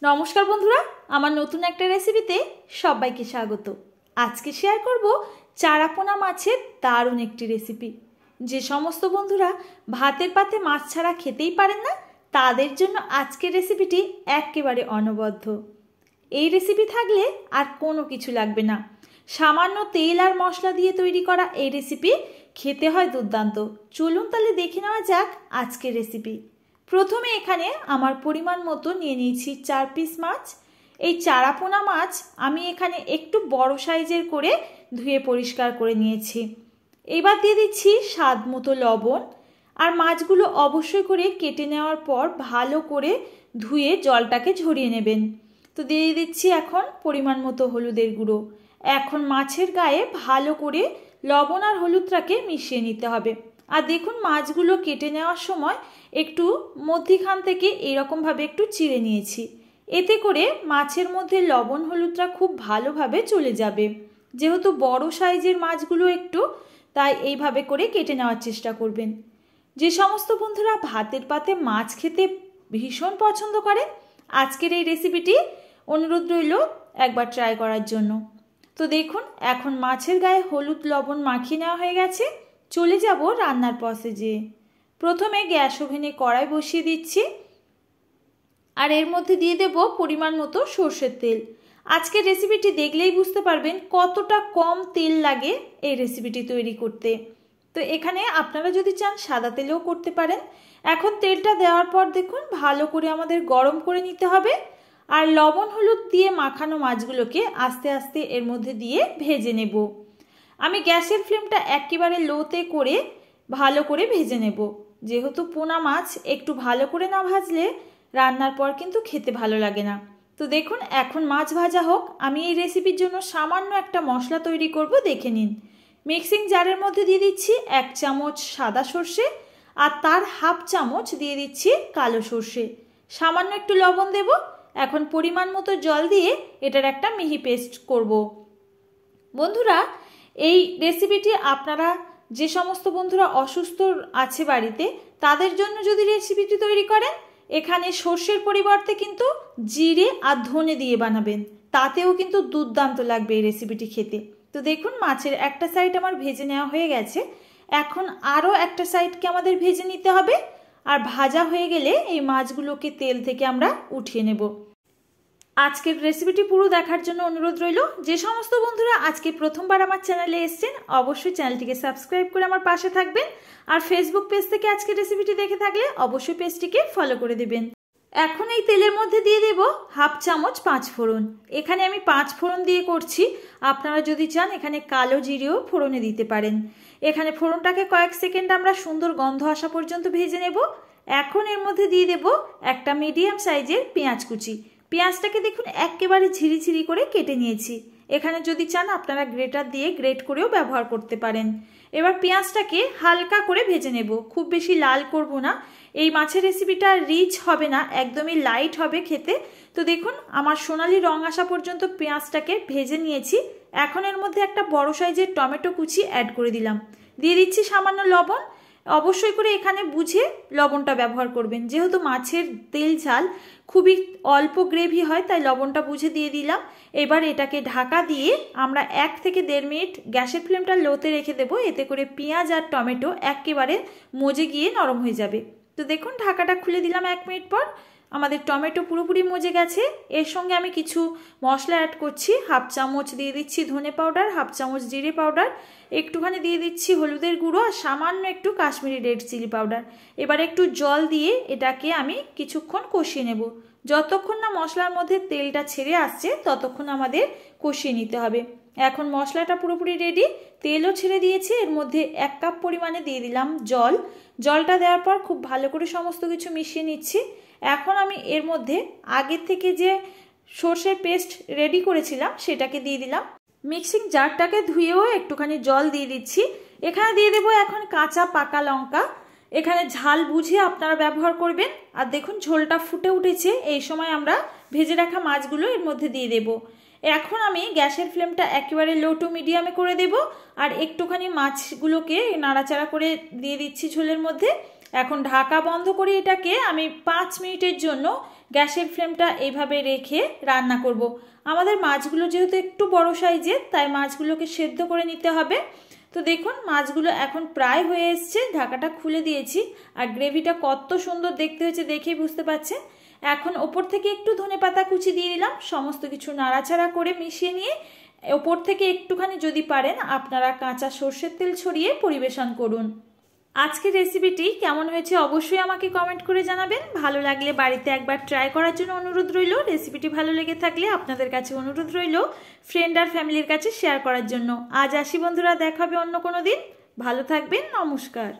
নমস্কার বন্ধুরা, আমার নতুন একটা রেসিপিতে সবাইকে স্বাগত। আজকে শেয়ার করব চারাপোনা মাছের দারুণ একটি রেসিপি। যে সমস্ত বন্ধুরা ভাতের পাতে মাছ ছাড়া খেতেই পারেন না, তাদের জন্য আজকের রেসিপিটি একেবারে অনবদ্য। এই রেসিপি থাকলে আর কোনো কিছু লাগবে না। সামান্য তেল আর মশলা দিয়ে তৈরি করা এই রেসিপি খেতে হয় দুর্দান্ত। চলুন তাহলে দেখে নেওয়া যাক আজকের রেসিপি। প্রথমে এখানে আমার পরিমাণ মতো নিয়ে নিয়েছি 4 পিস মাছ। এই চারাপোনা মাছ আমি এখানে একটু বড় সাইজের করে ধুয়ে পরিষ্কার করে নিয়েছি। এবার দিয়ে দিচ্ছি স্বাদ মতো লবণ, আর মাছগুলো অবশ্যই করে কেটে নেওয়ার পর ভালো করে ধুয়ে জলটাকে ঝরিয়ে নেবেন। তো দিয়ে দিচ্ছি এখন পরিমাণ মতো হলুদের গুঁড়ো। এখন মাছের গায়ে ভালো করে লবণ আর হলুদটাকে মিশিয়ে নিতে হবে। আর দেখুন মাছগুলো কেটে নেওয়ার সময় একটু মধ্যিখান থেকে এইরকমভাবে একটু চিড়ে নিয়েছি। এতে করে মাছের মধ্যে লবণ হলুদটা খুব ভালোভাবে চলে যাবে। যেহেতু বড় সাইজের মাছগুলো একটু, তাই এইভাবে করে কেটে নেওয়ার চেষ্টা করবেন। যে সমস্ত বন্ধুরা ভাতের পাতে মাছ খেতে ভীষণ পছন্দ করে, আজকের এই রেসিপিটি অনুরোধ রইল একবার ট্রাই করার জন্য। তো দেখুন এখন মাছের গায়ে হলুদ লবণ মাখিয়ে নেওয়া হয়ে গেছে। চলে যাব রান্নার প্রসেসে। প্রথমে গ্যাস ওভেনে কড়াই বসিয়ে দিচ্ছি, আর এর মধ্যে দিয়ে দেব পরিমাণ মতো সর্ষের তেল। আজকের রেসিপিটি দেখলেই বুঝতে পারবেন কতটা কম তেল লাগে এই রেসিপিটি তৈরি করতে। তো এখানে আপনারা যদি চান সাদা তেলেও করতে পারেন। এখন তেলটা দেওয়ার পর দেখুন ভালো করে আমাদের গরম করে নিতে হবে। আর লবণ হলুদ দিয়ে মাখানো মাছগুলোকে আস্তে আস্তে এর মধ্যে দিয়ে ভেজে নেব। আমি গ্যাসের ফ্লেমটা একেবারে লোতে করে ভালো করে ভেজে নেব। যেহেতু পোনা মাছ একটু ভালো করে না ভাজলে রান্নার পর কিন্তু খেতে ভালো লাগে না। তো দেখুন এখন মাছ ভাজা হোক, আমি এই রেসিপির জন্য সামান্য একটা মশলা তৈরি করব, দেখে নিন। মিক্সিং জারের মধ্যে দিয়ে দিচ্ছি 1 চামচ সাদা সর্ষে, আর তার হাফ চামচ দিয়ে দিচ্ছি কালো সর্ষে। সামান্য একটু লবণ দেব। এখন পরিমাণ মতো জল দিয়ে এটার একটা মিহি পেস্ট করব। বন্ধুরা এই রেসিপিটি আপনারা যে সমস্ত বন্ধুরা অসুস্থ আছে বাড়িতে, তাদের জন্য যদি রেসিপিটি তৈরি করেন, এখানে সর্ষের পরিবর্তে কিন্তু জিরে আর ধনে দিয়ে বানাবেন, তাতেও কিন্তু দুর্দান্ত লাগবে এই রেসিপিটি খেতে। তো দেখুন মাছের একটা সাইড আমার ভেজে নেওয়া হয়ে গেছে। এখন আরও একটা সাইডকে আমাদের ভেজে নিতে হবে। আর ভাজা হয়ে গেলে এই মাছগুলোকে তেল থেকে আমরা উঠিয়ে নেব। আজকের রেসিপিটি পুরো দেখার জন্য অনুরোধ রইল। যে সমস্ত বন্ধুরা আজকে প্রথমবার আমার চ্যানেলে এসেছেন, অবশ্যই চ্যানেলটিকে সাবস্ক্রাইব করে আমার পাশে থাকবেন। আর ফেসবুক পেজ থেকে আজকের রেসিপিটি দেখে থাকলে অবশ্যই পেজটিকে ফলো করে দেবেন। এখন এই তেলের মধ্যে দিয়ে দেব হাফ চামচ 5 ফোড়ন। এখানে আমি 5 ফোড়ন দিয়ে করছি, আপনারা যদি চান এখানে কালো জিরেও ফোড়নে দিতে পারেন। এখানে ফোড়নটাকে কয়েক সেকেন্ড আমরা সুন্দর গন্ধ আসা পর্যন্ত ভেজে নেব। এখন এর মধ্যে দিয়ে দেব একটা মিডিয়াম সাইজের পেঁয়াজ কুচি। পেঁয়াজটাকে দেখুন একেবারে ঝিরিঝিরি করে কেটে নিয়েছি। এখানে যদি চান আপনারা গ্রেটার দিয়ে গ্রেট করেও ব্যবহার করতে পারেন। এবার পেঁয়াজটাকে হালকা করে ভেজে নেব, খুব বেশি লাল করব না। এই মাছের রেসিপিটা রিচ হবে না, একদমই লাইট হবে খেতে। তো দেখুন আমার সোনালি রং আসা পর্যন্ত পেঁয়াজটাকে ভেজে নিয়েছি। এখন এর মধ্যে একটা বড় সাইজের টমেটো কুচি অ্যাড করে দিলাম। দিয়ে দিচ্ছি সামান্য লবণ। অবশ্যই করে এখানে বুঝে লবণটা ব্যবহার করবেন, যেহেতু মাছের তেল ঝাল খুবই অল্প গ্রেভি হয়, তাই লবণটা বুঝে দিয়ে দিলাম। এবার এটাকে ঢাকা দিয়ে আমরা 1 থেকে 1.5 মিনিট গ্যাসের ফ্লেমটা লোতে রেখে দেবো। এতে করে পেঁয়াজ আর টমেটো একেবারে মজে গিয়ে নরম হয়ে যাবে। তো দেখুন ঢাকাটা খুলে দিলাম 1 মিনিট পর। আমাদের টমেটো পুরোপুরি মজে গেছে। এর সঙ্গে আমি কিছু মশলা অ্যাড করছি। হাফ চামচ দিয়ে দিচ্ছি ধনে পাউডার, হাফ চামচ জিরে পাউডার, একটুখানি দিয়ে দিচ্ছি হলুদের গুঁড়ো, আর সামান্য একটু কাশ্মীরি রেড চিলি পাউডার। এবার একটু জল দিয়ে এটাকে আমি কিছুক্ষণ কষিয়ে নেব। যতক্ষণ না মশলার মধ্যে তেলটা ছেড়ে আসছে ততক্ষণ আমাদের কষিয়ে নিতে হবে। এখন মশলাটা পুরোপুরি রেডি, তেলও ছেড়ে দিয়েছে। এর মধ্যে 1 কাপ পরিমাণে দিয়ে দিলাম জল। জলটা দেওয়ার পর খুব ভালো করে সমস্ত কিছু মিশিয়ে নিচ্ছি। এখন আমি এর মধ্যে আগে থেকে যে সর্ষের পেস্ট রেডি করেছিলাম সেটাকে দিয়ে দিলাম। মিক্সিং জারটাকে ধুয়েও একটুখানি জল দিয়ে দিচ্ছি। এখানে দিয়ে দেবো এখন কাঁচা পাকা লঙ্কা। এখানে ঝাল বুঝে আপনারা ব্যবহার করবেন। আর দেখুন ঝোলটা ফুটে উঠেছে, এই সময় আমরা ভেজে রাখা মাছগুলো এর মধ্যে দিয়ে দেব। এখন আমি গ্যাসের ফ্লেমটা একেবারে লো টু মিডিয়ামে করে দেব, আর একটুখানি মাছগুলোকে নাড়াচাড়া করে দিয়ে দিচ্ছি ঝোলের মধ্যে। এখন ঢাকা বন্ধ করে এটাকে আমি 5 মিনিটের জন্য গ্যাসের ফ্লেমটা এইভাবে রেখে রান্না করব। আমাদের মাছগুলো যেহেতু একটু বড় সাইজের, তাই মাছগুলোকে সেদ্ধ করে নিতে হবে। তো দেখুন মাছগুলো এখন প্রায় হয়ে এসছে, ঢাকাটা খুলে দিয়েছি। আর গ্রেভিটা কত সুন্দর দেখতে হয়েছে দেখেই বুঝতে পারছেন। এখন ওপর থেকে একটু ধনেপাতা কুচি দিয়ে দিলাম। সমস্ত কিছু নাড়াচাড়া করে মিশিয়ে নিয়ে ওপর থেকে একটুখানি যদি পারেন আপনারা কাঁচা সর্ষের তেল ছড়িয়ে পরিবেশন করুন। আজকের রেসিপিটি কেমন হয়েছে অবশ্যই আমাকে কমেন্ট করে জানাবেন। ভালো লাগলে বাড়িতে একবার ট্রাই করার জন্য অনুরোধ রইল। রেসিপিটি ভালো লেগে থাকলে আপনাদের কাছে অনুরোধ রইল ফ্রেন্ড আর ফ্যামিলির কাছে শেয়ার করার জন্য। আজ আসি বন্ধুরা, দেখা হবে অন্য কোনো দিন। ভালো থাকবেন, নমস্কার।